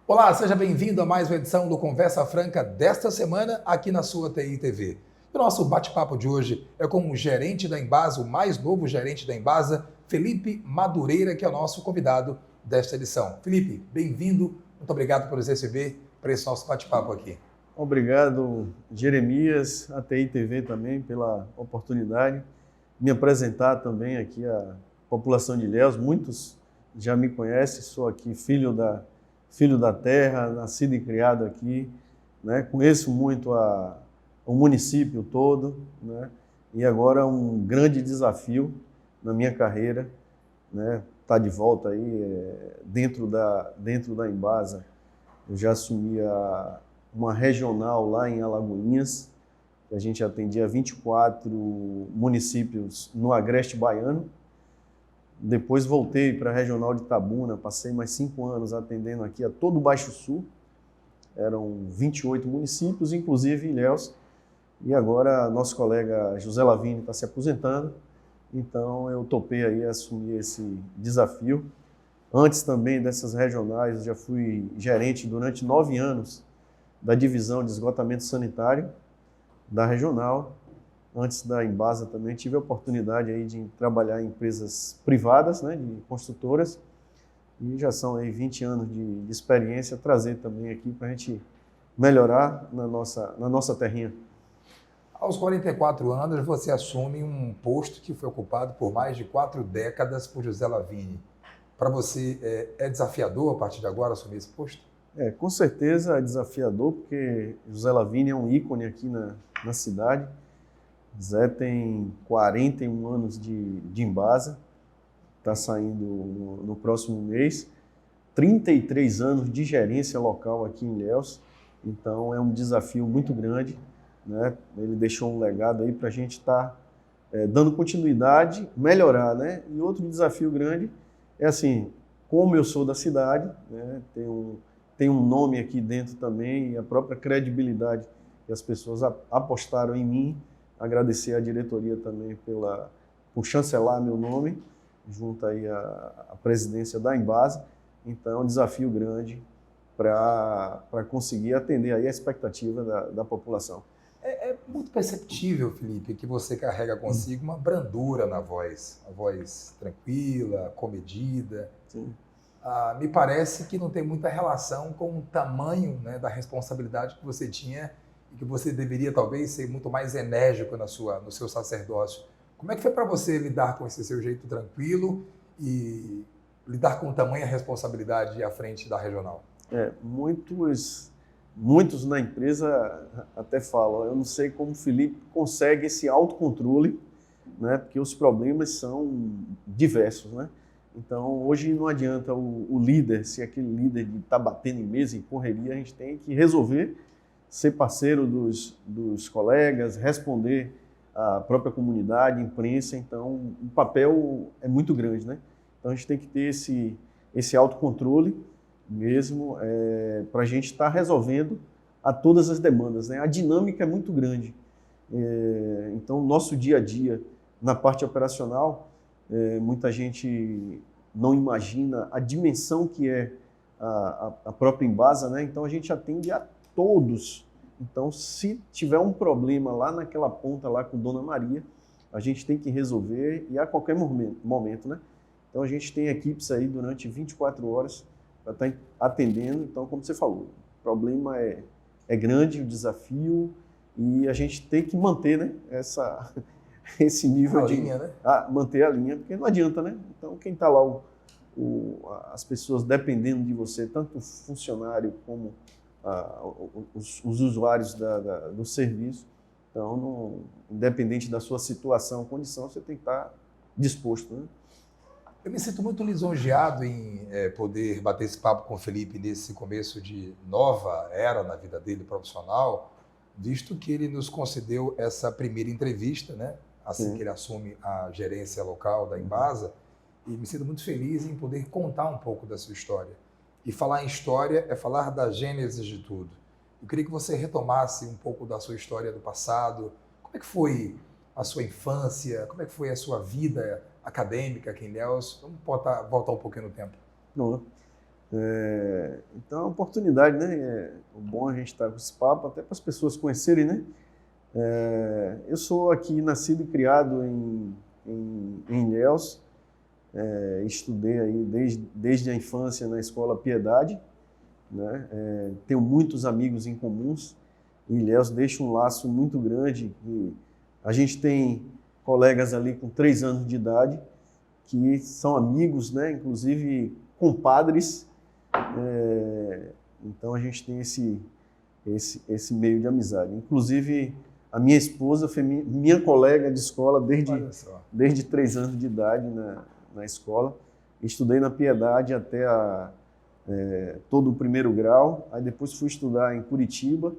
Olá, seja bem-vindo a mais uma edição do Conversa Franca desta semana aqui na sua TI TV. O nosso bate-papo de hoje é com o gerente da Embasa, o mais novo gerente da Embasa, Felipe Madureira, que é o nosso convidado desta edição. Felipe, bem-vindo, muito obrigado por nos receber para esse nosso bate-papo aqui. Obrigado, Jeremias, a TI TV também, pela oportunidade de me apresentar também aqui à população de Ilhéus. Muitos já me conhecem, sou aqui filho da terra, nascido e criado aqui, né? Conheço muito o município todo, né? E agora um grande desafio na minha carreira, né? Tá de volta aí dentro da Embasa. Eu já assumi uma regional lá em Alagoinhas, que a gente atendia 24 municípios no Agreste Baiano. Depois voltei para a regional de Itabuna, passei mais 5 anos atendendo aqui a todo o Baixo Sul. Eram 28 municípios, inclusive Ilhéus. E agora nosso colega José Lavini está se aposentando, então eu topei aí assumir esse desafio. Antes também dessas regionais, eu já fui gerente durante 9 anos da divisão de esgotamento sanitário da regional. Antes da Embasa também tive a oportunidade aí de trabalhar em empresas privadas, né, de construtoras, e já são aí 20 anos de experiência, trazer também aqui para a gente melhorar na nossa terrinha. Aos 44 anos, você assume um posto que foi ocupado por mais de 4 décadas por José Lavini. Para você, é desafiador a partir de agora assumir esse posto? Com certeza é desafiador, porque José Lavini é um ícone aqui na cidade. Zé tem 41 anos de Embasa, está saindo no próximo mês, 33 anos de gerência local aqui em Ilhéus, então é um desafio muito grande, né? Ele deixou um legado aí para a gente estar dando continuidade, melhorar, né? E outro desafio grande é assim, como eu sou da cidade, né? Tem um nome aqui dentro também, e a própria credibilidade que as pessoas apostaram em mim. Agradecer à diretoria também por chancelar meu nome, junto aí à presidência da Embasa. Então, é um desafio grande para conseguir atender aí a expectativa da população. É muito perceptível, Felipe, que você carrega consigo uma brandura na voz, uma voz tranquila, comedida. Sim. Me parece que não tem muita relação com o tamanho, né, da responsabilidade que você tinha e que você deveria talvez ser muito mais enérgico no seu sacerdócio. Como é que foi para você lidar com esse seu jeito tranquilo e lidar com tamanha responsabilidade à frente da regional? Muitos na empresa até falam, eu não sei como o Felipe consegue esse autocontrole, né, porque os problemas são diversos, né? Então, hoje não adianta o líder, se aquele líder de estar batendo em mesa, em correria, a gente tem que resolver, ser parceiro dos colegas, responder à própria comunidade, imprensa. Então, o papel é muito grande, né? Então, a gente tem que ter esse autocontrole mesmo para a gente estar resolvendo a todas as demandas, né? A dinâmica é muito grande. Então, nosso dia a dia, na parte operacional, muita gente não imagina a dimensão que é a própria Embasa, né? Então a gente atende a todos. Então, se tiver um problema lá naquela ponta lá com Dona Maria, a gente tem que resolver e a qualquer momento, né? Então a gente tem equipes aí durante 24 horas para estar atendendo. Então, como você falou, o problema é grande, o desafio, e a gente tem que manter, né, esse nível linha, né? Manter a linha, porque não adianta, né? Então, quem está lá, as pessoas dependendo de você, tanto o funcionário como os usuários do serviço, então, independente da sua situação, condição, você tem que estar disposto, né? Eu me sinto muito lisonjeado em poder bater esse papo com o Felipe nesse começo de nova era na vida dele profissional, visto que ele nos concedeu essa primeira entrevista, né? Assim que ele assume a gerência local da Embasa, e me sinto muito feliz em poder contar um pouco da sua história. E falar em história é falar da gênese de tudo. Eu queria que você retomasse um pouco da sua história do passado. Como é que foi a sua infância? Como é que foi a sua vida acadêmica aqui em Ilhéus? Vamos voltar um pouquinho no tempo. Não. Então é uma oportunidade, né? É bom a gente estar com esse papo, até para as pessoas conhecerem, né? Eu sou aqui nascido e criado em Ilhéus, estudei aí desde a infância na Escola Piedade, né? Tenho muitos amigos em comuns. Ilhéus deixa um laço muito grande. E a gente tem colegas ali com 3 anos de idade que são amigos, né? Inclusive compadres. Então a gente tem esse meio de amizade. Inclusive a minha esposa foi minha colega de escola desde 3 anos de idade na escola. Estudei na Piedade até todo o primeiro grau. Aí depois fui estudar em Curitiba.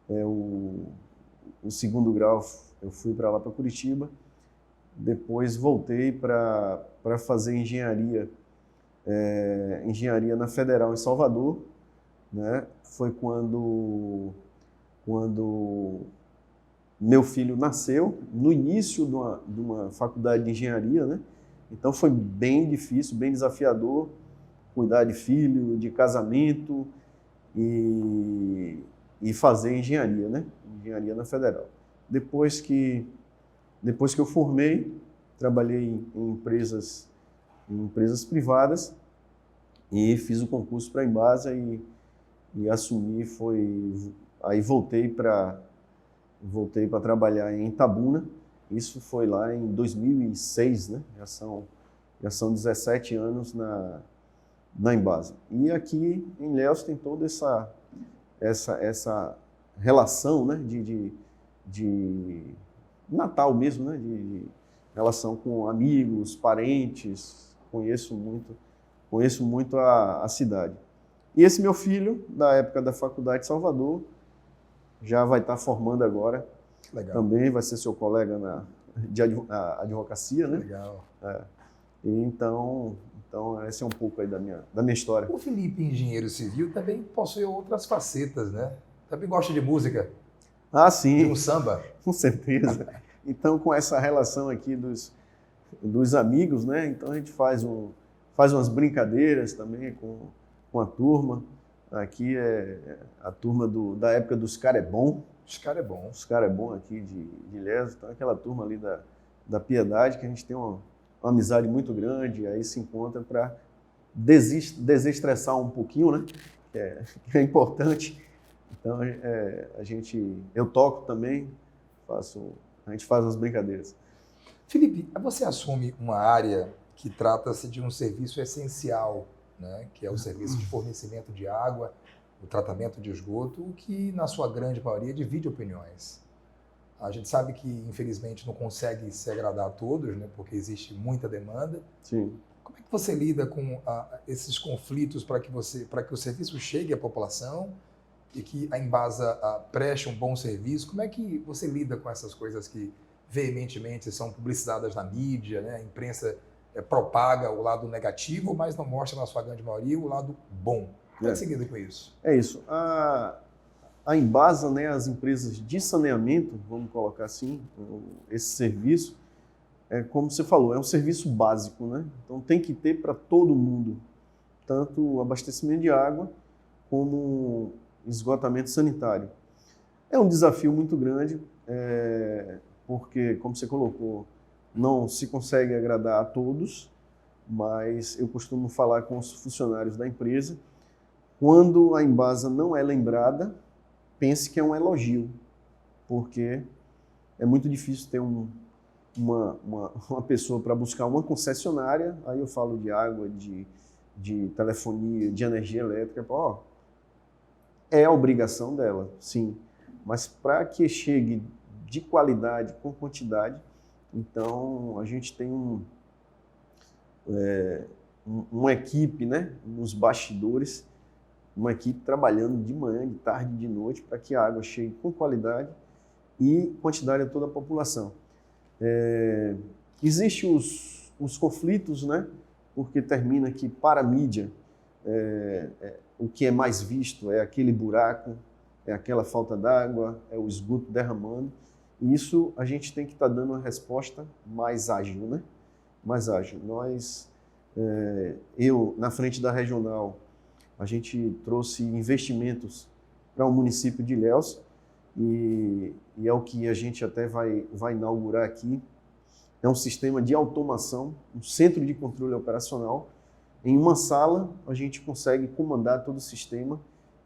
O segundo grau eu fui para lá, para Curitiba. Depois voltei para fazer engenharia na Federal em Salvador, né? Foi quando meu filho nasceu, no início de uma faculdade de engenharia, né? Então foi bem difícil, bem desafiador cuidar de filho, de casamento e fazer engenharia, né? Engenharia na Federal. Depois que eu formei, trabalhei em empresas privadas e fiz o concurso para a Embasa e assumi, aí voltei para trabalhar em Itabuna. Isso foi lá em 2006, né? Já são 17 anos na Embasa. E aqui em Ilhéus tem toda essa relação, né? de Natal mesmo, né? De relação com amigos, parentes. Conheço muito a cidade. E esse meu filho, da época da Faculdade de Salvador, já vai estar formando agora. Legal. Também vai ser seu colega de advocacia, né? Legal. Então esse é um pouco aí da minha história. O Felipe, engenheiro civil, também possui outras facetas, né? Também gosta de música. Ah, sim. De um samba. Com certeza. Então, com essa relação aqui dos amigos, né? Então a gente faz umas brincadeiras também com a turma. Aqui é a turma da época dos Cara é Bom. Os caras é bom. Os Cara é Bom aqui de Ilhéus. Então aquela turma ali da Piedade, que a gente tem uma amizade muito grande, aí se encontra para desestressar um pouquinho, né? Que é importante. Então eu toco também, a gente faz as brincadeiras. Felipe, você assume uma área que trata-se de um serviço essencial, né? Que é o serviço de fornecimento de água, o tratamento de esgoto, o que, na sua grande maioria, divide opiniões. A gente sabe que, infelizmente, não consegue se agradar a todos, né? Porque existe muita demanda. Sim. Como é que você lida com esses conflitos para que o serviço chegue à população e que a Embasa preste um bom serviço? Como é que você lida com essas coisas que veementemente são publicitadas na mídia, né? A imprensa propaga o lado negativo, mas não mostra, na sua grande maioria, o lado bom. Como é que você lida com isso? É isso. A Embasa, né, as empresas de saneamento, vamos colocar assim, esse serviço, como você falou, é um serviço básico, né? Então tem que ter para todo mundo, tanto o abastecimento de água como esgotamento sanitário. É um desafio muito grande, porque, como você colocou, não se consegue agradar a todos, mas eu costumo falar com os funcionários da empresa, quando a Embasa não é lembrada, pense que é um elogio, porque é muito difícil ter uma pessoa para buscar uma concessionária, aí eu falo de água, de telefonia, de energia elétrica, é a obrigação dela, sim, mas para que chegue de qualidade com quantidade, então a gente tem uma equipe, né, nos bastidores, uma equipe trabalhando de manhã, de tarde, de noite, para que a água chegue com qualidade e quantidade a toda a população. Existem os conflitos, né? Porque termina que, para a mídia, o que é mais visto é aquele buraco, é aquela falta d'água, é o esgoto derramando. E isso a gente tem que estar dando uma resposta mais ágil, né? Mais ágil. Eu, na frente da regional, A gente trouxe investimentos para o município de Ilhéus e é o que a gente até vai inaugurar aqui. É um sistema de automação, um centro de controle operacional. Em uma sala, a gente consegue comandar todo o sistema.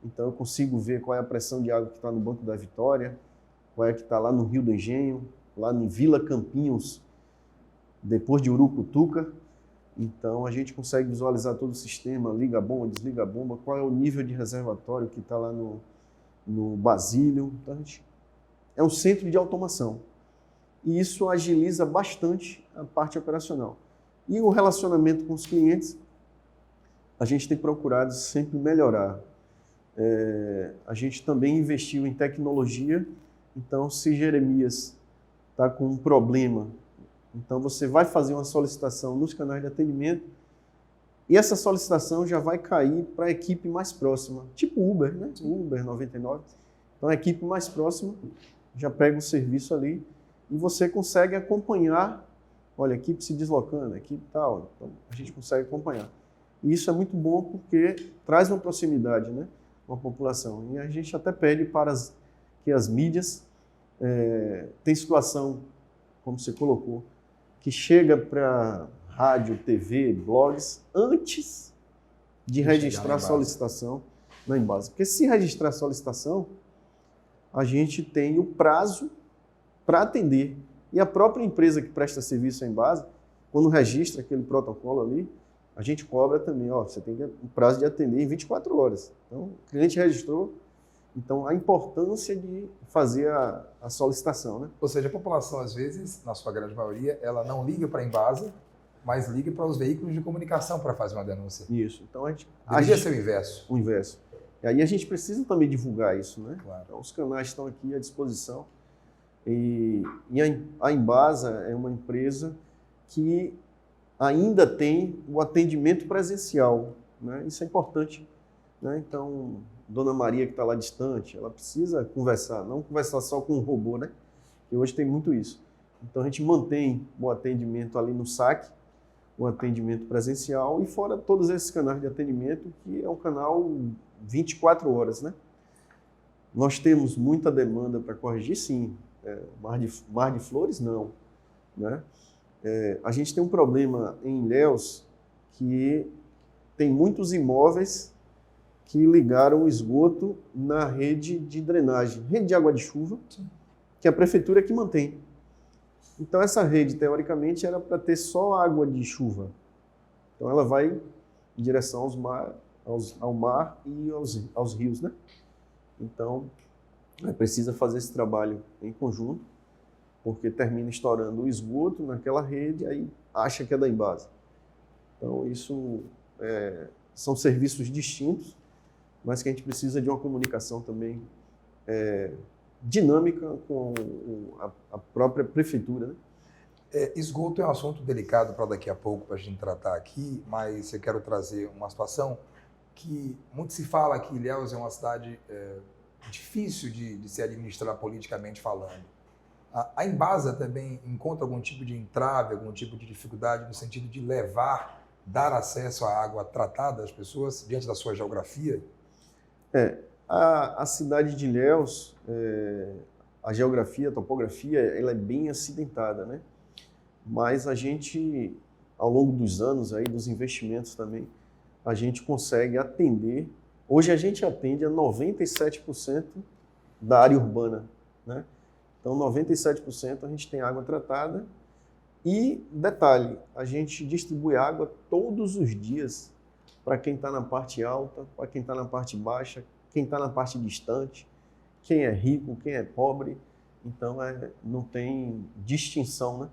Então, eu consigo ver qual é a pressão de água que está no Banco da Vitória, qual é que está lá no Rio do Engenho, lá em Vila Campinhos, depois de Urucutuca. Então, a gente consegue visualizar todo o sistema, liga a bomba, desliga a bomba, qual é o nível de reservatório que está lá no Basílio. Então, é um centro de automação. E isso agiliza bastante a parte operacional. E o relacionamento com os clientes, a gente tem procurado sempre melhorar. A gente também investiu em tecnologia. Então, se Jeremias está com um problema, então você vai fazer uma solicitação nos canais de atendimento e essa solicitação já vai cair para a equipe mais próxima, tipo Uber, né? Uber 99. Então, a equipe mais próxima já pega o serviço ali e você consegue acompanhar, olha, a equipe se deslocando, a equipe tal, então a gente consegue acompanhar. E isso é muito bom porque traz uma proximidade, né, com a população. E a gente até pede para que as mídias, tem situação, como você colocou, que chega para rádio, TV, blogs, antes de registrar a solicitação na Embasa. Porque se registrar a solicitação, a gente tem o prazo para atender. E a própria empresa que presta serviço à Embasa, quando registra aquele protocolo ali, a gente cobra também, você tem o prazo de atender em 24 horas. Então, o cliente registrou, então a importância de fazer a solicitação, né? Ou seja, a população, às vezes, na sua grande maioria, ela não liga para a Embasa, mas liga para os veículos de comunicação para fazer uma denúncia. Isso. Então, deveria ser o inverso. O inverso. E aí a gente precisa também divulgar isso, né? Claro. Então, os canais estão aqui à disposição. E a Embasa é uma empresa que ainda tem o atendimento presencial, né? Isso é importante, né? Então, Dona Maria que está lá distante, ela precisa conversar, não conversar só com um robô, né? Que hoje tem muito isso. Então, a gente mantém o atendimento ali no saque, o atendimento presencial e fora todos esses canais de atendimento, que é um canal 24 horas, né? Nós temos muita demanda para corrigir, sim. Mar de Flores, não, né? A gente tem um problema em Ilhéus que tem muitos imóveis que ligaram o esgoto na rede de drenagem, rede de água de chuva, que a prefeitura é que mantém. Então, essa rede, teoricamente, era para ter só água de chuva. Então, ela vai em direção ao mar e aos rios, né? Então, precisa fazer esse trabalho em conjunto, porque termina estourando o esgoto naquela rede, aí acha que é da Embasa. Então, isso são serviços distintos, mas que a gente precisa de uma comunicação também dinâmica com a própria prefeitura, né? Esgoto é um assunto delicado para daqui a pouco, para a gente tratar aqui, mas eu quero trazer uma situação que muito se fala que Ilhéus é uma cidade difícil de se administrar politicamente falando. A Embasa também encontra algum tipo de entrave, algum tipo de dificuldade no sentido de dar acesso à água tratada às pessoas diante da sua geografia? A cidade de Ilhéus, a geografia, a topografia, ela é bem acidentada, né? Mas a gente, ao longo dos anos, aí, dos investimentos também, a gente consegue atender. Hoje a gente atende a 97% da área urbana, né? Então, 97% a gente tem água tratada. E, detalhe, a gente distribui água todos os dias para quem está na parte alta, para quem está na parte baixa, quem está na parte distante, quem é rico, quem é pobre. Então, não tem distinção, né?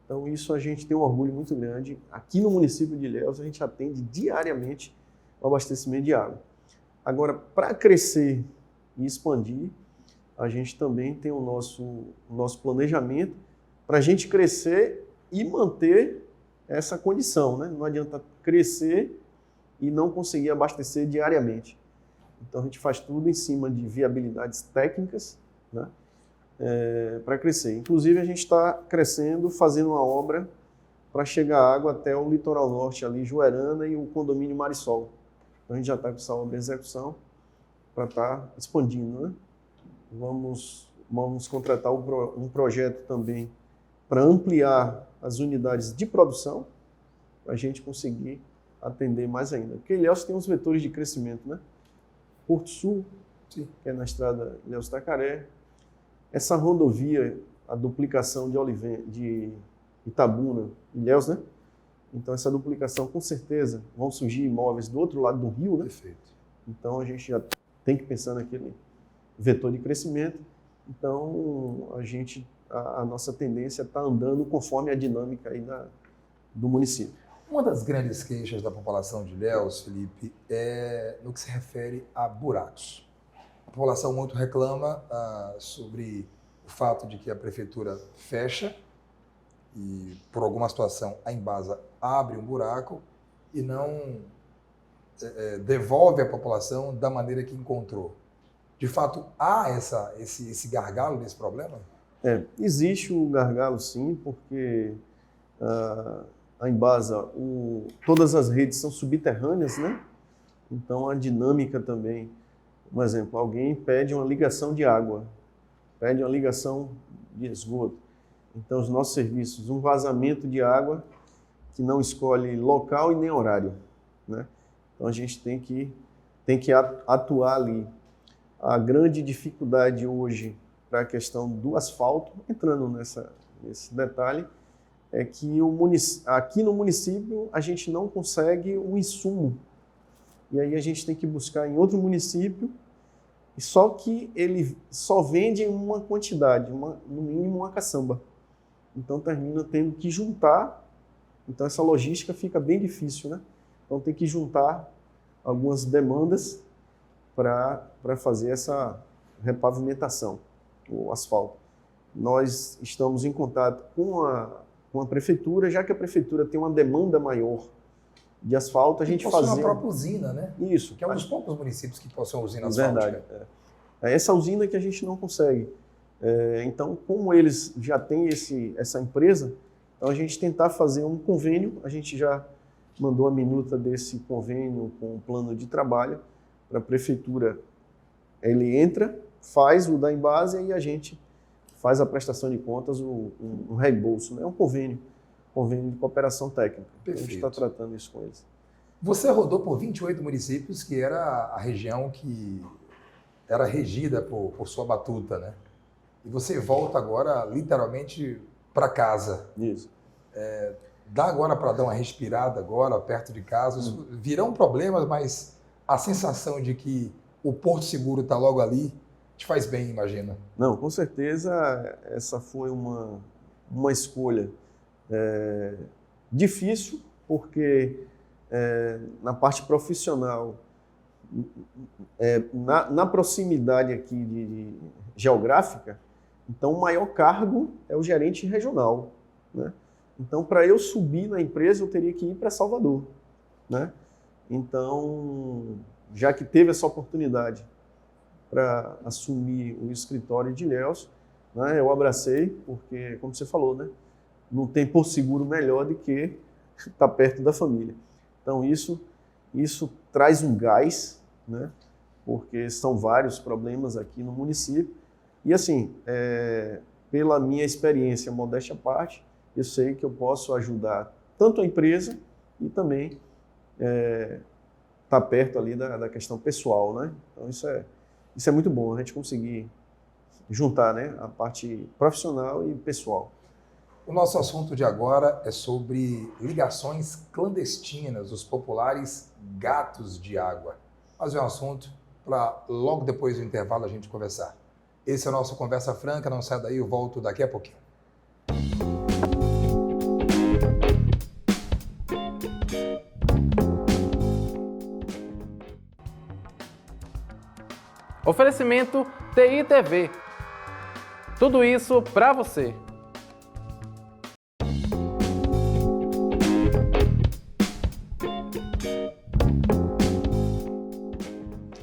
Então, isso a gente tem um orgulho muito grande. Aqui no município de Ilhéus, a gente atende diariamente o abastecimento de água. Agora, para crescer e expandir, a gente também tem o nosso planejamento para a gente crescer e manter essa condição, né? Não adianta crescer e não conseguir abastecer diariamente. Então, a gente faz tudo em cima de viabilidades técnicas, né? Para crescer. Inclusive, a gente está crescendo, fazendo uma obra para chegar água até o litoral norte, ali, Juerana e o condomínio Marisol. Então a gente já está com essa obra em execução para estar expandindo, né? Vamos contratar um projeto também para ampliar as unidades de produção, para a gente conseguir atender mais ainda. Porque Ilhéus tem uns vetores de crescimento, né? Porto Sul, sim, que é na estrada Ilhéus-Tacaré, essa rodovia, a duplicação de Itabuna, Ilhéus, né? Então essa duplicação, com certeza, vão surgir imóveis do outro lado do rio, né? Perfeito. Então a gente já tem que pensar naquele vetor de crescimento. Então a nossa tendência está andando conforme a dinâmica aí do município. Uma das grandes queixas da população de Ilhéus, Felipe, é no que se refere a buracos. A população muito reclama sobre o fato de que a prefeitura fecha e, por alguma situação, a Embasa abre um buraco e não devolve à população da maneira que encontrou. De fato, há esse gargalo nesse problema? Existe o gargalo, sim, porque a Embasa, todas as redes são subterrâneas, né? Então a dinâmica também, um exemplo, alguém pede uma ligação de água, pede uma ligação de esgoto. Então os nossos serviços, um vazamento de água que não escolhe local e nem horário, né? Então a gente tem que atuar ali. A grande dificuldade hoje para a questão do asfalto, entrando nesse detalhe, é que aqui no município a gente não consegue um insumo. E aí a gente tem que buscar em outro município, só que ele só vende em uma quantidade, no mínimo uma caçamba. Então termina tendo que juntar, então essa logística fica bem difícil, né? Então tem que juntar algumas demandas para fazer essa repavimentação, o asfalto. Nós estamos em contato com a prefeitura, já que a prefeitura tem uma demanda maior de asfalto, a gente faz uma própria usina, né? Isso. Que é um dos poucos municípios que possuem usina asfáltica. Verdade. É essa usina que a gente não consegue. Então, como eles já têm essa empresa, então a gente tentar fazer um convênio, a gente já mandou a minuta desse convênio com o plano de trabalho para a prefeitura. Ele entra, faz o da Embasa e a gente faz a prestação de contas, um reembolso, né? Um convênio de cooperação técnica. Perfeito. A gente está tratando isso com eles. Você rodou por 28 municípios, que era a região que era regida por sua batuta, né? E você volta agora, literalmente, para casa. Isso. Dá agora para dar uma respirada agora, perto de casa. Virão problemas, mas a sensação de que o Porto Seguro está logo ali te faz bem, imagina. Não, com certeza essa foi uma escolha difícil, porque na parte profissional, na proximidade aqui geográfica, então o maior cargo é o gerente regional, né? Então, para eu subir na empresa, eu teria que ir para Salvador, né? Então, já que teve essa oportunidade para assumir o escritório de Ilhéus, né, eu abracei, porque, como você falou, né, não tem Porto Seguro melhor do que estar perto da família. Então, isso traz um gás, né, porque são vários problemas aqui no município. E, assim, pela minha experiência, modéstia à parte, eu sei que eu posso ajudar tanto a empresa e também estar perto ali da questão pessoal, né? Então, isso é muito bom, a gente conseguir juntar, né, a parte profissional e pessoal. O nosso assunto de agora é sobre ligações clandestinas, os populares gatos de água. Mas é um assunto para logo depois do intervalo a gente conversar. Esse é o nosso Conversa Franca, não sai daí, eu volto daqui a pouquinho. Oferecimento TI TV. Tudo isso para você.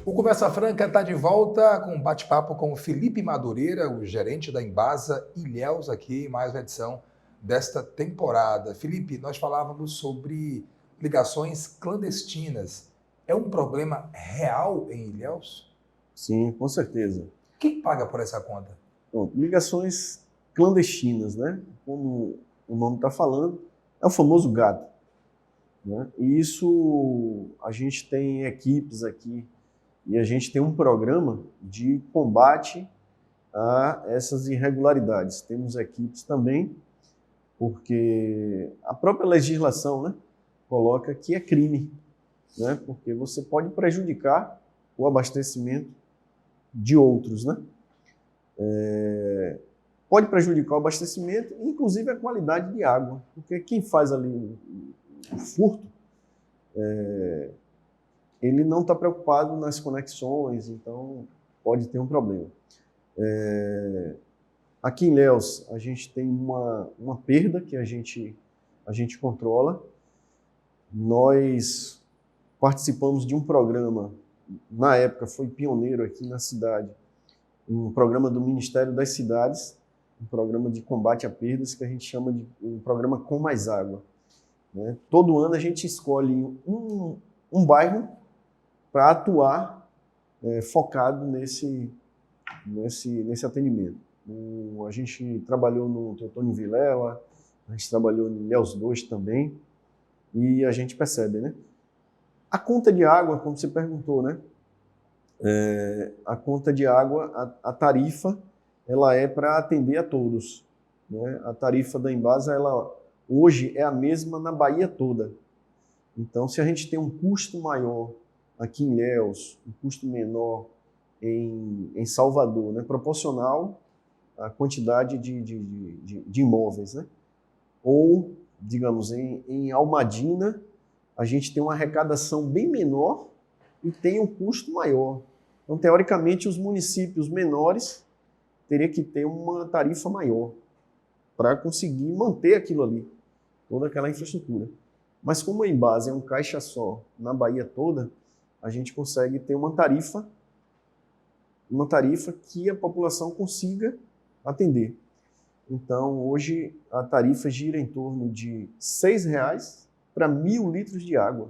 O Conversa Franca está de volta com um bate-papo com o Felipe Madureira, o gerente da Embasa Ilhéus, aqui em mais uma edição desta temporada. Felipe, nós falávamos sobre ligações clandestinas. é um problema real em Ilhéus? Sim, com certeza. Quem paga por essa conta? Bom, ligações clandestinas, né? Como o nome está falando, é o famoso gato, né? E isso, a gente tem equipes aqui e a gente tem um programa de combate a essas irregularidades. Temos equipes também, porque a própria legislação, né, coloca que é crime, né? Porque você pode prejudicar o abastecimento de outros, né? Pode prejudicar o abastecimento, inclusive a qualidade de água, porque quem faz ali o furto, ele não está preocupado nas conexões, então pode ter um problema. Aqui em Ilhéus, a gente tem uma perda que a gente controla. Nós participamos de um programa, na época foi pioneiro aqui na cidade, um programa do Ministério das Cidades, um programa de combate a perdas que a gente chama de um programa Com Mais Água, né? Todo ano a gente escolhe um bairro para atuar focado nesse atendimento. A gente trabalhou no Teotônio Vilela, a gente trabalhou em Ilhéus 2 também, e a gente percebe, né? A conta de água, como você perguntou, né? A conta de água, a tarifa, ela é para atender a todos, né? A tarifa da Embasa, ela hoje é a mesma na Bahia toda. Então, se a gente tem um custo maior aqui em Ilhéus, um custo menor em Salvador, né? Proporcional à quantidade de imóveis, né? Ou, digamos, em Almadina, a gente tem uma arrecadação bem menor e tem um custo maior. Então, teoricamente, os municípios menores teriam que ter uma tarifa maior para conseguir manter aquilo ali, toda aquela infraestrutura. Mas como a Embasa é um caixa só na Bahia toda, a gente consegue ter uma tarifa que a população consiga atender. Então, hoje, a tarifa gira em torno de R$ 6 para 1.000 litros de água.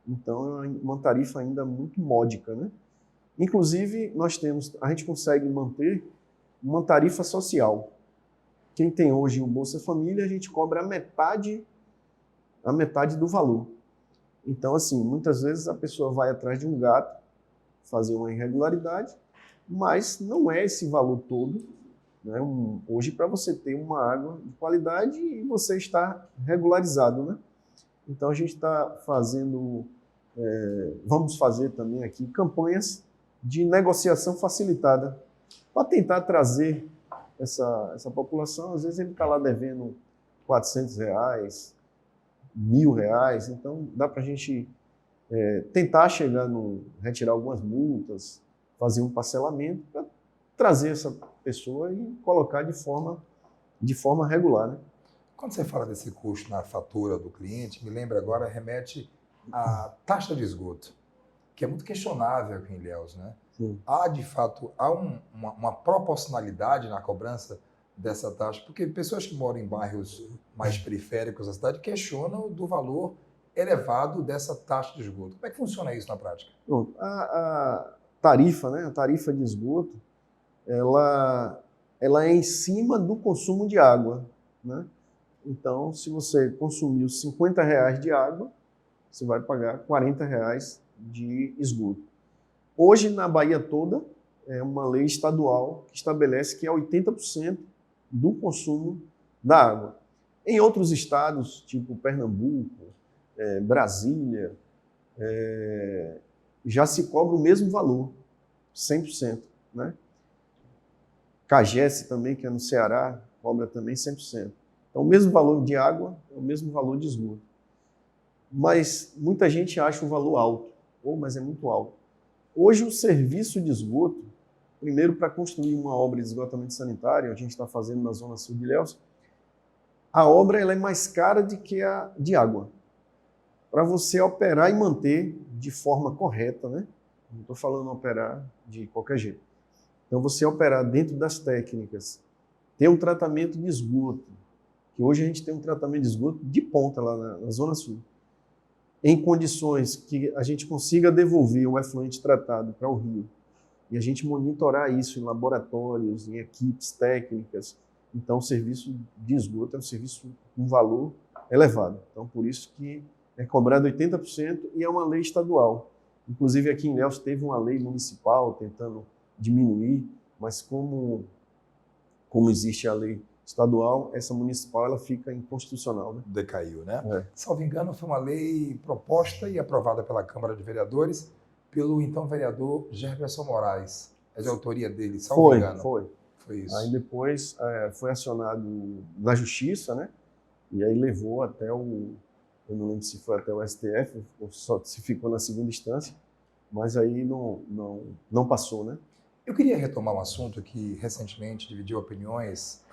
Então, é uma tarifa ainda muito módica, né? Inclusive, a gente consegue manter uma tarifa social. Quem tem hoje o Bolsa Família, a gente cobra a metade do valor. Então, assim, muitas vezes a pessoa vai atrás de um gato, fazer uma irregularidade, mas não é esse valor todo, né? Hoje, para você ter uma água de qualidade, e você está regularizado, né? Então, a gente está fazendo, vamos fazer também aqui campanhas de negociação facilitada para tentar trazer essa população. Às vezes ele está lá devendo R$ 400, R$ 1.000, então dá para a gente tentar retirar algumas multas, fazer um parcelamento para trazer essa pessoa e colocar de forma regular, né? Quando você fala desse custo na fatura do cliente, me lembra agora, remete à taxa de esgoto, que é muito questionável aqui em Ilhéus, né? Sim. De fato, há uma proporcionalidade na cobrança dessa taxa, porque pessoas que moram em bairros mais periféricos da cidade questionam do valor elevado dessa taxa de esgoto. Como é que funciona isso na prática? Pronto. A tarifa, né? A tarifa de esgoto, ela é em cima do consumo de água, né? Então, se você consumiu R$ 50 de água, você vai pagar R$ 40 de esgoto. Hoje, na Bahia toda, é uma lei estadual que estabelece que é 80% do consumo da água. Em outros estados, tipo Pernambuco, Brasília, já se cobra o mesmo valor, 100%, né? Cagesse também, que é no Ceará, cobra também 100%. Então, o mesmo valor de água é o mesmo valor de esgoto. Mas muita gente acha o valor alto. Mas é muito alto. Hoje, o serviço de esgoto, primeiro, para construir uma obra de esgotamento sanitário, a gente está fazendo na Zona Sul de Ilhéus, a obra ela é mais cara do que a de água. Para você operar e manter de forma correta, né? Não estou falando operar de qualquer jeito. Então, você operar dentro das técnicas, ter um tratamento de esgoto, que hoje a gente tem um tratamento de esgoto de ponta lá na Zona Sul. em condições que a gente consiga devolver o efluente tratado para o rio e a gente monitorar isso em laboratórios, em equipes técnicas, então o serviço de esgoto é um serviço com valor elevado. Então, por isso que é cobrado 80% e é uma lei estadual. Inclusive, aqui em Ilhéus teve uma lei municipal tentando diminuir, mas como existe a lei estadual, essa municipal ela fica inconstitucional, né? Decaiu, né? É. Salvo engano, foi uma lei proposta e aprovada pela Câmara de Vereadores pelo então vereador Gerverson Moraes. É de autoria dele, salvo engano. Foi isso. Aí depois foi acionado na Justiça, né? E aí levou até eu não lembro se foi até o STF, ou só se ficou na segunda instância, mas aí não passou, né? Eu queria retomar um assunto que recentemente dividiu opiniões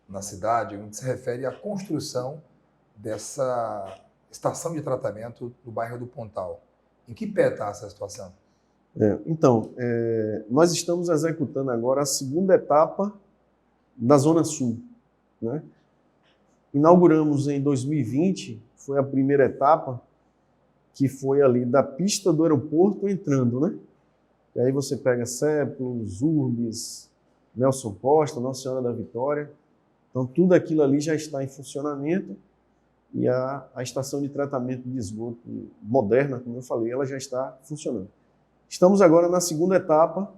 na cidade, no que se refere à construção dessa estação de tratamento do bairro do Pontal. Em que pé está essa situação? Nós estamos executando agora a segunda etapa da Zona Sul, né? Inauguramos em 2020, foi a primeira etapa, que foi ali da pista do aeroporto entrando, né? E aí você pega Cépulos, Urbis, Nelson Costa, Nossa Senhora da Vitória. Então tudo aquilo ali já está em funcionamento e a estação de tratamento de esgoto moderna, como eu falei, ela já está funcionando. Estamos agora na segunda etapa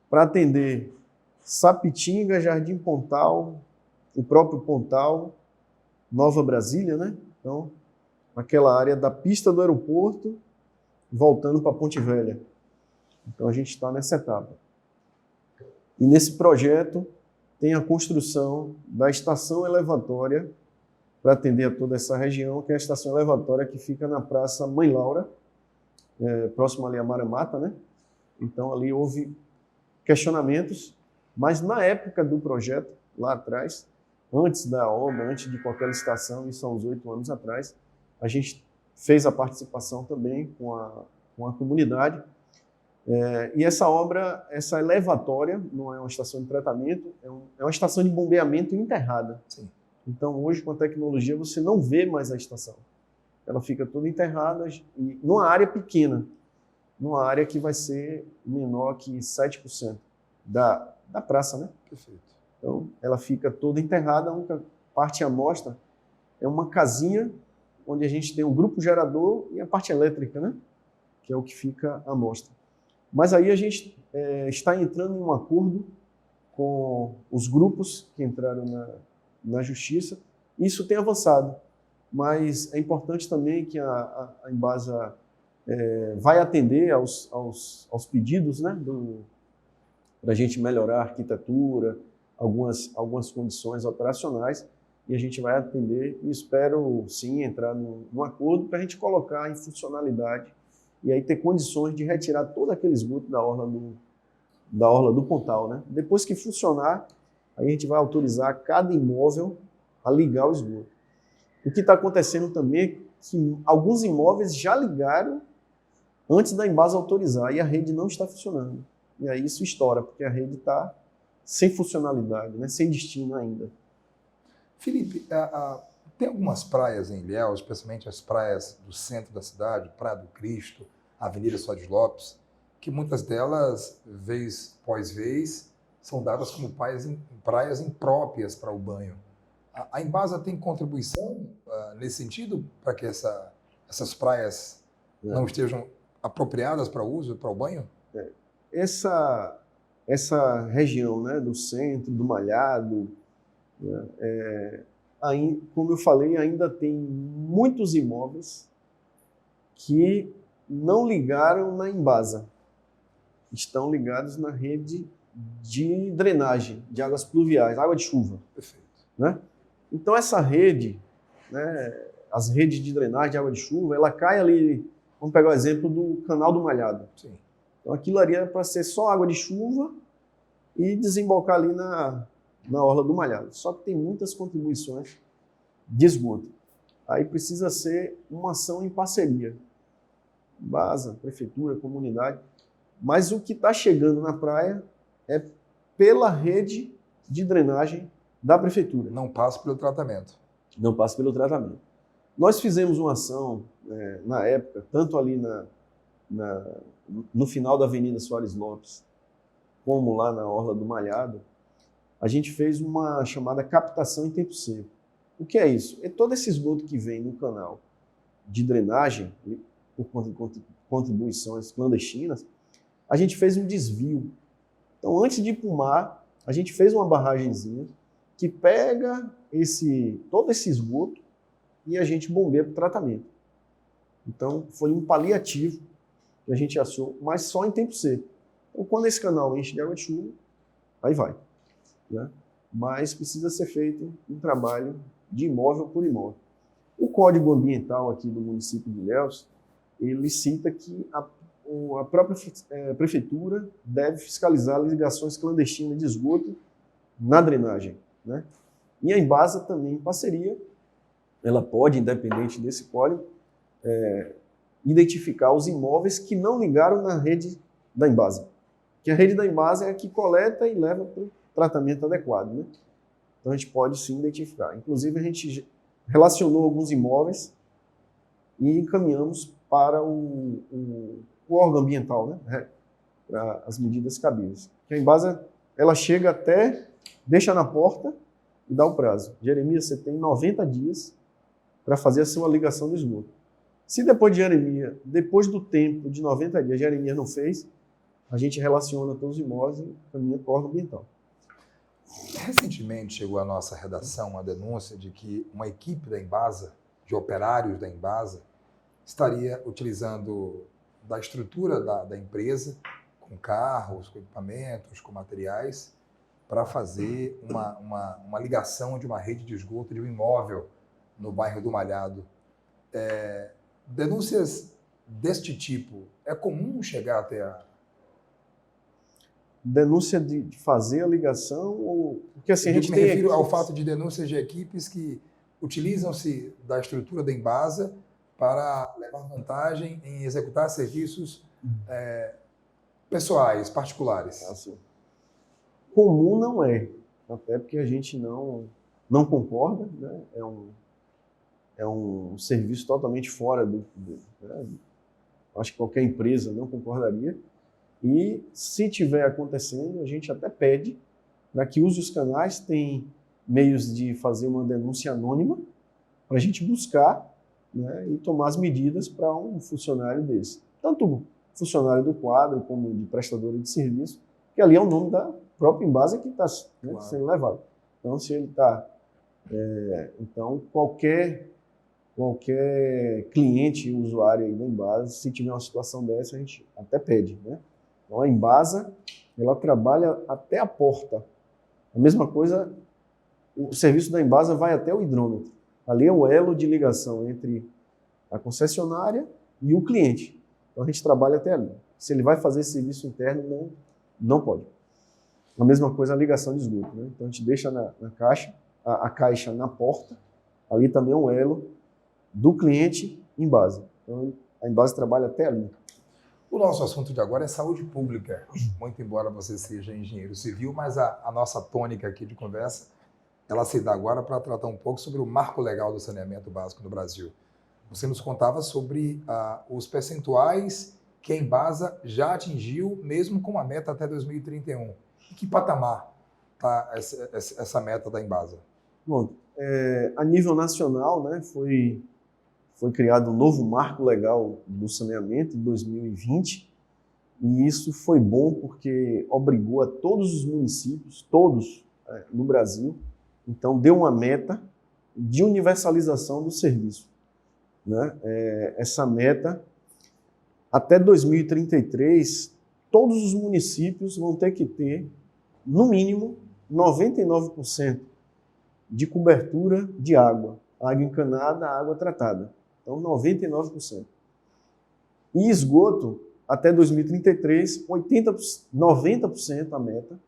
para atender Sapitinga, Jardim Pontal, o próprio Pontal, Nova Brasília, né? Então, aquela área da pista do aeroporto, voltando para Ponte Velha. Então, a gente está nessa etapa. E nesse projeto tem a construção da estação elevatória para atender a toda essa região, que é a estação elevatória que fica na Praça Mãe Laura, próximo ali a Mara-Mata, né? Então, ali houve questionamentos, mas na época do projeto, lá atrás, antes da obra, antes de qualquer licitação, isso há uns 8 anos atrás, a gente fez a participação também com a comunidade. E essa obra, essa elevatória, não é uma estação de tratamento, é uma estação de bombeamento enterrada. Sim. Então, hoje, com a tecnologia, você não vê mais a estação. Ela fica toda enterrada e numa área pequena, numa área que vai ser menor que 7% da praça, né? Perfeito. Então, ela fica toda enterrada, a única parte à mostra é uma casinha onde a gente tem um grupo gerador e a parte elétrica, né? Que é o que fica à mostra. Mas aí a gente está entrando em um acordo com os grupos que entraram na Justiça. Isso tem avançado, mas é importante também que a Embasa vai atender aos pedidos, né? Para a gente melhorar a arquitetura, algumas condições operacionais, e a gente vai atender e espero, sim, entrar num acordo para a gente colocar em funcionalidade e aí ter condições de retirar todo aquele esgoto da orla do Pontal, né? Depois que funcionar, aí a gente vai autorizar cada imóvel a ligar o esgoto. O que está acontecendo também é que alguns imóveis já ligaram antes da Embasa autorizar e a rede não está funcionando. E aí isso estoura, porque a rede está sem funcionalidade, né? Sem destino ainda. Felipe, tem algumas praias em Ilhéus, especialmente as praias do centro da cidade, Praia do Cristo, Avenida Soares Lopes, que muitas delas, vez após vez, são dadas como praias impróprias para o banho. A Embasa tem contribuição nesse sentido para que essas praias não estejam apropriadas para uso, para o banho? Essa região, né, do centro, do Malhado, né, como eu falei, ainda tem muitos imóveis que não ligaram na Embasa. Estão ligados na rede de drenagem de águas pluviais, água de chuva. Perfeito. Né? Então essa rede, né, as redes de drenagem de água de chuva, ela cai ali, vamos pegar o exemplo do Canal do Malhado. Sim. Então aquilo ali era para ser só água de chuva e desembocar ali na orla do Malhado. Só que tem muitas contribuições de esgoto. Aí precisa ser uma ação em parceria. Embasa, prefeitura, comunidade. Mas o que está chegando na praia é pela rede de drenagem da prefeitura. Não passa pelo tratamento. Não passa pelo tratamento. Nós fizemos uma ação na época, tanto ali no final da Avenida Soares Lopes, como lá na Orla do Malhado, a gente fez uma chamada captação em tempo seco. O que é isso? É todo esse esgoto que vem no canal de drenagem, por contribuições clandestinas, a gente fez um desvio. Então, antes de ir para o mar, a gente fez uma barragenzinha que pega todo esse esgoto e a gente bombeia para o tratamento. Então, foi um paliativo que a gente achou, mas só em tempo seco. Então, quando esse canal enche de água de chuva, aí vai, né? Mas precisa ser feito um trabalho de imóvel por imóvel. O Código Ambiental aqui do município de Ilhéus, ele cita que a própria prefeitura deve fiscalizar ligações clandestinas de esgoto na drenagem, né? E a Embasa também, em parceria, ela pode, independente desse código, identificar os imóveis que não ligaram na rede da Embasa. Que a rede da Embasa é a que coleta e leva para o tratamento adequado, né? Então a gente pode sim identificar. Inclusive a gente relacionou alguns imóveis e encaminhamos para o órgão ambiental, né? Para as medidas cabíveis. Que a Embasa, ela chega até, deixa na porta e dá o prazo. Jeremias, você tem 90 dias para fazer a sua ligação do esgoto. Se depois do tempo de 90 dias, Jeremias não fez, a gente relaciona todos os imóveis e caminha para o órgão ambiental. Recentemente chegou à nossa redação a denúncia de que uma equipe da Embasa, de operários da Embasa, estaria utilizando da estrutura da empresa, com carros, com equipamentos, com materiais, para fazer uma ligação de uma rede de esgoto de um imóvel no bairro do Malhado. Denúncias deste tipo, é comum chegar até a... Denúncia de fazer a ligação? Porque assim, a gente me refiro ao fato de denúncias de equipes que utilizam-se da estrutura da Embasa para levar vantagem em executar serviços pessoais, particulares. Assim, comum não é, até porque a gente não concorda, né? É um serviço totalmente fora né? Acho que qualquer empresa não concordaria. E se estiver acontecendo, a gente até pede para que use os canais, tem meios de fazer uma denúncia anônima para a gente buscar, né, e tomar as medidas para um funcionário desse. Tanto funcionário do quadro como de prestador de serviço, que ali é o nome da própria Embasa que está, né, claro, sendo levado. Então, se ele está... então, qualquer cliente e usuário aí da Embasa, se tiver uma situação dessa, a gente até pede, né? Então, a Embasa, ela trabalha até a porta. A mesma coisa, o serviço da Embasa vai até o hidrômetro. Ali é o elo de ligação entre a concessionária e o cliente. Então, a gente trabalha até ali. Se ele vai fazer esse serviço interno, não pode. A mesma coisa a ligação de esgoto, né? Então, a gente deixa na caixa, a caixa na porta. Ali também é um elo do cliente Embasa. Então, a Embasa trabalha até ali. O nosso assunto de agora é saúde pública, muito embora você seja engenheiro civil, mas a nossa tônica aqui de conversa, ela se dá agora para tratar um pouco sobre o marco legal do saneamento básico no Brasil. Você nos contava sobre os percentuais que a Embasa já atingiu, mesmo com a meta até 2031. Em que patamar está essa meta da Embasa? Bom, a nível nacional, né, foi criado um novo marco legal do saneamento em 2020, e isso foi bom porque obrigou a todos os municípios, todos no Brasil, então deu uma meta de universalização do serviço, né? Essa meta, até 2033, todos os municípios vão ter que ter, no mínimo, 99% de cobertura de água encanada, água tratada. Então, 99%. E esgoto, até 2033, 90% a meta,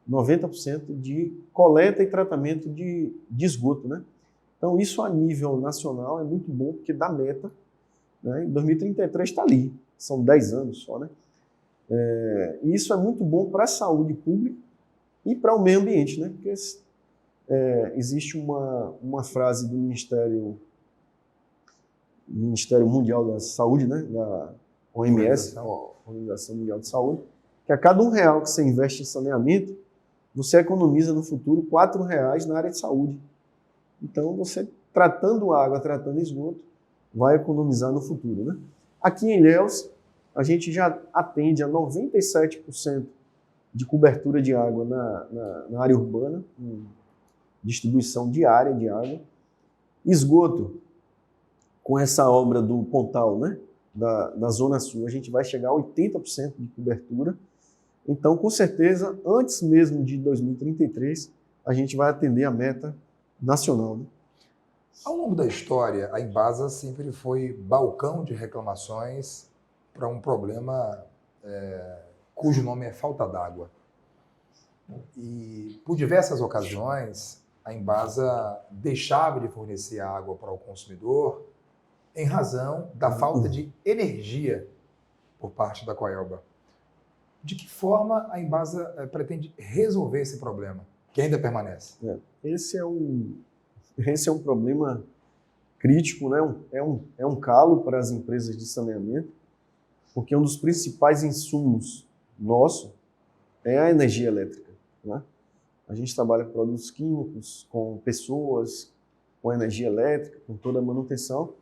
90% de coleta e tratamento de esgoto, né? Então, isso a nível nacional é muito bom, porque dá meta, né? Em 2033 está ali, são 10 anos só, né? E isso é muito bom para a saúde pública e para o meio ambiente, né? Porque existe uma frase do Ministério Ministério Mundial da Saúde, né, da OMS, Organização Mundial de Saúde, que a cada R$1 que você investe em saneamento, você economiza no futuro R$4 na área de saúde. Então, você tratando água, tratando esgoto, vai economizar no futuro, né? Aqui em Ilhéus, a gente já atende a 97% de cobertura de água na área urbana, distribuição diária de água. Esgoto, com essa obra do Pontal, né, da Zona Sul, a gente vai chegar a 80% de cobertura. Então, com certeza, antes mesmo de 2033, a gente vai atender a meta nacional, né? Ao longo da história, a Embasa sempre foi balcão de reclamações para um problema cujo nome é falta d'água. E, por diversas ocasiões, a Embasa deixava de fornecer água para o consumidor em razão da falta de energia por parte da Coelba. De que forma a Embasa pretende resolver esse problema, que ainda permanece? Esse é um problema crítico, né? É um calo para as empresas de saneamento, porque um dos principais insumos nosso é a energia elétrica, né? A gente trabalha com produtos químicos, com pessoas, com energia elétrica, com toda a manutenção,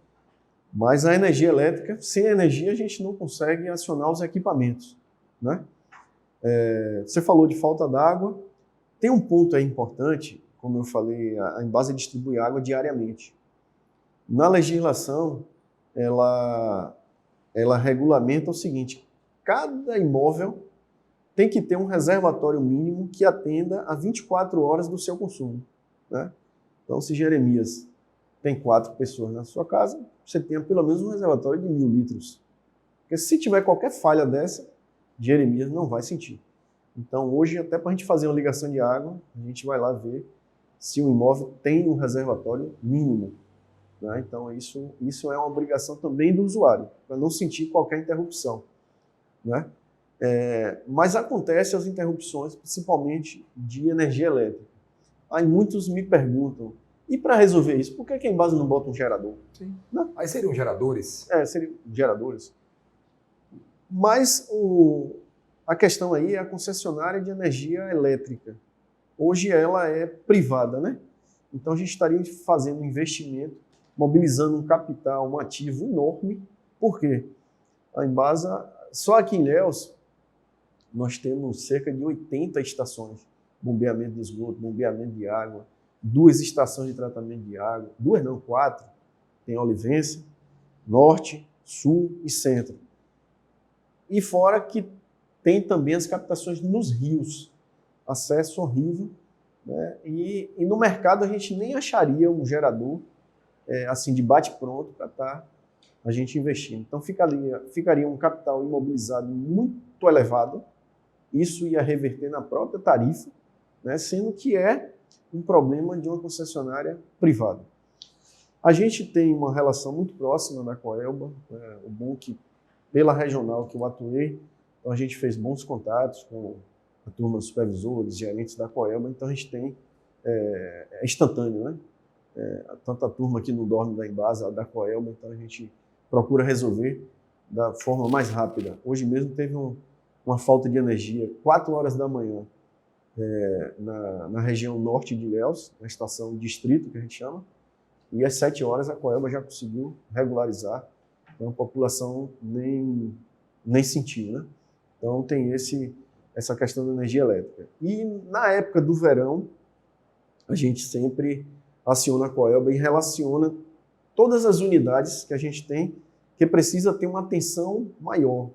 mas a energia elétrica, sem a energia a gente não consegue acionar os equipamentos, né? Você falou de falta d'água, tem um ponto aí importante, como eu falei, a Embasa distribui água diariamente. Na legislação, ela regulamenta o seguinte: cada imóvel tem que ter um reservatório mínimo que atenda a 24 horas do seu consumo, né? Então, se Jeremias tem 4 pessoas na sua casa, você tenha pelo menos um reservatório de 1.000 litros. Porque se tiver qualquer falha dessa, Jeremias não vai sentir. Então, hoje, até para a gente fazer uma ligação de água, a gente vai lá ver se o imóvel tem um reservatório mínimo, né? Então, isso é uma obrigação também do usuário, para não sentir qualquer interrupção, né? Mas acontecem as interrupções, principalmente de energia elétrica. Aí muitos me perguntam, e para resolver isso, por que a Embasa não bota um gerador? Sim. Né? Aí seriam geradores? Seriam geradores. Mas a questão aí é a concessionária de energia elétrica. Hoje ela é privada, né? Então a gente estaria fazendo um investimento, mobilizando um capital, um ativo enorme. Por quê? A Embasa, só aqui em Ilhéus, nós temos cerca de 80 estações. Bombeamento de esgoto, bombeamento de água, 2 estações de tratamento de água, 2 não, 4. Tem Olivença, Norte, Sul e Centro. E fora que tem também as captações nos rios, acesso horrível, né? E no mercado a gente nem acharia um gerador assim de bate-pronto para estar a gente investindo. Então ficaria um capital imobilizado muito elevado, isso ia reverter na própria tarifa, né? Sendo que é um problema de uma concessionária privada. A gente tem uma relação muito próxima da Coelba, o bom que pela regional que eu atuei, então a gente fez bons contatos com a turma dos supervisores, gerentes da Coelba, então a gente tem, é instantâneo, né? Tanto a turma que não dorme da Embasa, da Coelba, então a gente procura resolver da forma mais rápida. Hoje mesmo teve uma falta de energia, 4 horas da manhã, na região norte de Ilhéus, na estação distrito, que a gente chama, e às 7 horas a Coelba já conseguiu regularizar, então a população nem sentiu, né? Então tem essa questão da energia elétrica. E na época do verão, a gente sempre aciona a Coelba e relaciona todas as unidades que a gente tem, que precisa ter uma atenção maior,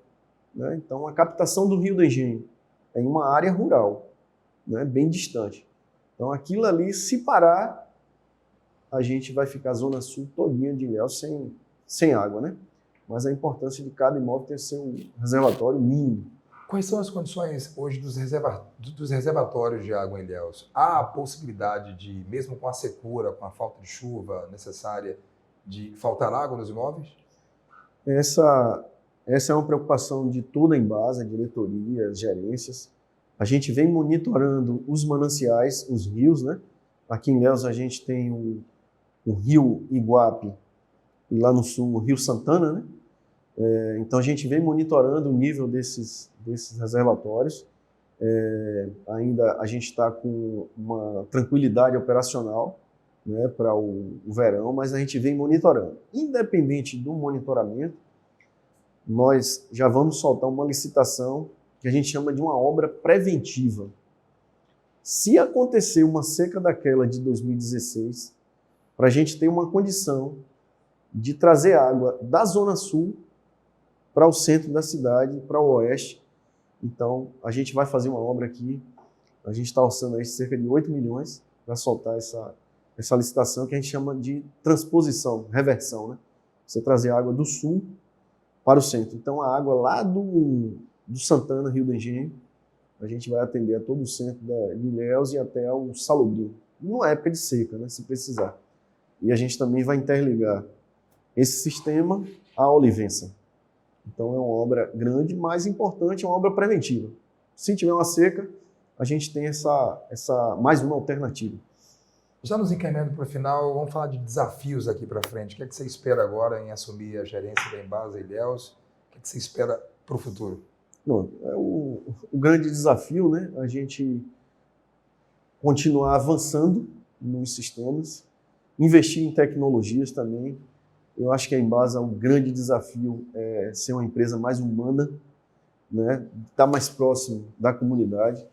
né? Então a captação do Rio do Engenho é em uma área rural, né, bem distante. Então aquilo ali, se parar, a gente vai ficar a Zona Sul todinha de Ilhéus sem água, né? Mas a importância de cada imóvel ter seu reservatório mínimo. Quais são as condições hoje dos reservatórios de água em Ilhéus? Há a possibilidade de, mesmo com a secura, com a falta de chuva necessária, de faltar água nos imóveis? Essa é uma preocupação de toda a Embasa, diretorias, gerências. A gente vem monitorando os mananciais, os rios, né? Aqui em Ilhéus a gente tem o rio Iguape, e lá no sul, Rio Santana, né? Então a gente vem monitorando o nível desses reservatórios. Ainda a gente está com uma tranquilidade operacional, né, para o verão, mas a gente vem monitorando. Independente do monitoramento, nós já vamos soltar uma licitação que a gente chama de uma obra preventiva. Se acontecer uma seca daquela de 2016, para a gente ter uma condição de trazer água da Zona Sul para o centro da cidade, para o oeste, então a gente vai fazer uma obra aqui, a gente está orçando aí cerca de 8 milhões para soltar essa licitação que a gente chama de transposição, reversão, né? Você trazer água do sul para o centro. Então a água lá do Santana, Rio do Engenho, a gente vai atender a todo o centro de Ilhéus e até o Salobrinho, numa época de seca, né, se precisar. E a gente também vai interligar esse sistema à Olivença. Então é uma obra grande, mas importante, é uma obra preventiva. Se tiver uma seca, a gente tem essa mais uma alternativa. Já nos encaminhando para o final, vamos falar de desafios aqui para frente. O que é que você espera agora em assumir a gerência da Embasa Ilhéus? O que é que você espera para o futuro? Não, o grande desafio, né, a gente continuar avançando nos sistemas, investir em tecnologias também. Eu acho que a Embasa, um grande desafio é ser uma empresa mais humana, né, estar mais próximo da comunidade.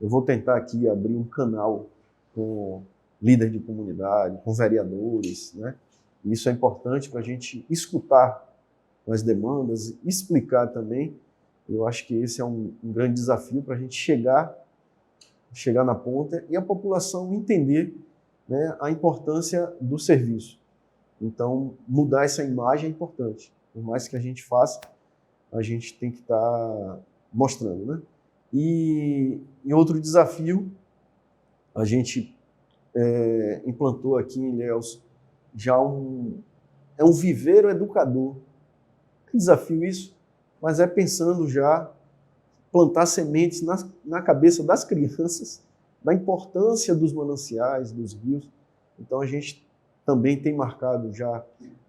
Eu vou tentar aqui abrir um canal com líder de comunidade, com vereadores, né? Isso é importante para a gente escutar as demandas, explicar também. Eu acho que esse é um grande desafio para a gente chegar na ponta e a população entender, né, a importância do serviço. Então, mudar essa imagem é importante. Por mais que a gente faça, a gente tem que estar mostrando, né? E outro desafio, a gente implantou aqui em Ilhéus já um viveiro educador. Que desafio isso? Mas é pensando já plantar sementes na cabeça das crianças, da importância dos mananciais, dos rios. Então a gente também tem marcado já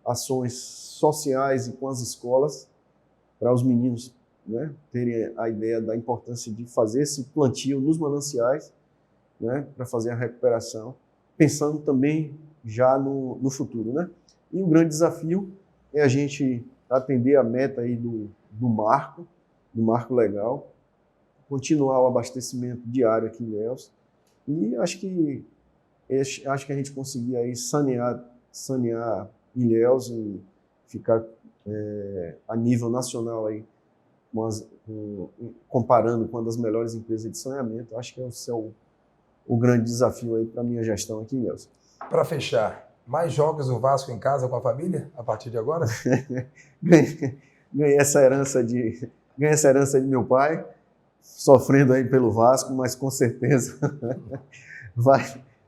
ações sociais e com as escolas para os meninos, né, terem a ideia da importância de fazer esse plantio nos mananciais, né, para fazer a recuperação, pensando também já no futuro, né? E o grande desafio é a gente atender a meta aí do marco legal, continuar o abastecimento diário aqui em Ilhéus, e acho que a gente conseguir aí sanear Ilhéus e ficar a nível nacional aí, comparando com uma das melhores empresas de saneamento. Acho que esse é o grande desafio aí para a minha gestão aqui em Ilhéus. Para fechar, mais jogos do Vasco em casa com a família a partir de agora? Ganhei essa herança de meu pai, sofrendo aí pelo Vasco, mas com certeza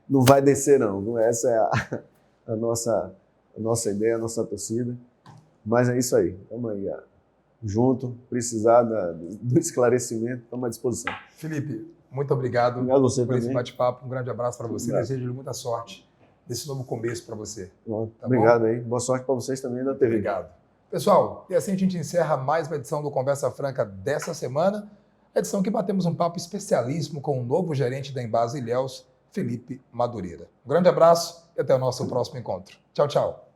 não vai descer não. Essa é a nossa ideia, a nossa torcida. Mas é isso aí, estamos aí junto, precisar do esclarecimento, estamos à disposição. Felipe, muito obrigado, a você por também. Esse bate-papo, um grande abraço para você, Obrigado. Desejo muita sorte nesse novo começo para você. Tá Obrigado bom? aí, boa sorte para vocês também da TV. Obrigado. Pessoal, e assim a gente encerra mais uma edição do Conversa Franca dessa semana, edição que batemos um papo especialíssimo com o novo gerente da Embasa Ilhéus, Felipe Madureira. Um grande abraço e até o nosso próximo encontro. Tchau, tchau.